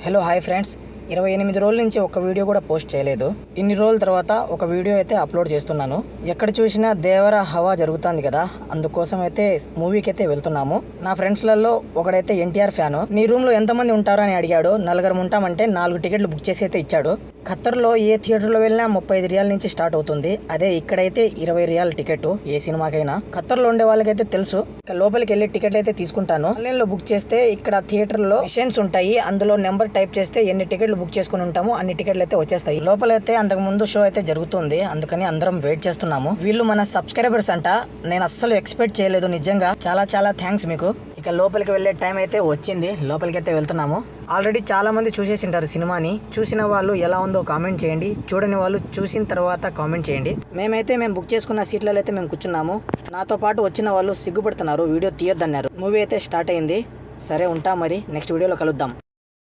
Hello hi friends, 28 రోజుల నుంచి ఒక వీడియో కూడా పోస్ట్ చేయలేదు. ఇన్ని రోజుల తర్వాత ఒక వీడియో అయితే అప్లోడ్ చేస్తున్నాను. ఎక్కడ చూసినా దేవర హవా జరుగుతుంది కదా, అందుకోసం అయితే మూవీకి అయితే వెళ్తున్నాము. నా ఫ్రెండ్స్లలో ఒకడైతే ఎన్టీఆర్ ఫ్యాను. నీ రూమ్లో ఎంతమంది ఉంటారో అని అడిగాడు. 4 ఉంటామంటే 4 టికెట్లు బుక్ చేసి అయితే ఇచ్చాడు. ఖత్తర్లో ఏ థియేటర్లో వెళ్ళినా 35 రియాల నుంచి స్టార్ట్ అవుతుంది. అదే ఇక్కడైతే 20 రియాల టికెట్ ఏ సినిమాకైనా. ఖత్తర్లో ఉండే వాళ్ళకైతే తెలుసు. లోపలికి వెళ్ళి టికెట్లు అయితే తీసుకుంటాను. ఆన్లైన్లో బుక్ చేస్తే ఇక్కడ థియేటర్లో మిషన్స్ ఉంటాయి. అందులో నెంబర్ టైప్ చేస్తే ఎన్ని టికెట్లు బుక్ చేసుకుని ఉంటామో అన్ని టికెట్లు అయితే వచ్చేస్తాయి. లోపలైతే అంతకు ముందు షో అయితే జరుగుతుంది, అందుకని అందరం వెయిట్ చేస్తున్నాము. వీళ్ళు మన సబ్స్క్రైబర్స్ అంట. నేను అస్సలు ఎక్స్పెక్ట్ చేయలేదు, నిజంగా చాలా చాలా థ్యాంక్స్ మీకు. ఇక లోపలికి వెళ్ళే టైం అయితే వచ్చింది. లోపలికి అయితే వెళ్తున్నాము. ఆల్రెడీ చాలా మంది చూసేసింటారు సినిమాని. చూసిన వాళ్ళు ఎలా ఉందో కామెంట్ చేయండి, చూడని వాళ్ళు చూసిన తర్వాత కామెంట్ చేయండి. మేము బుక్ చేసుకున్న సీట్లలో అయితే మేము కూర్చున్నాము. నాతో పాటు వచ్చిన వాళ్ళు సిగ్గుపడుతున్నారు, వీడియో తీయొద్దన్నారు. మూవీ అయితే స్టార్ట్ అయింది. సరే ఉంటా, మరి నెక్స్ట్ వీడియోలో కలుద్దాం.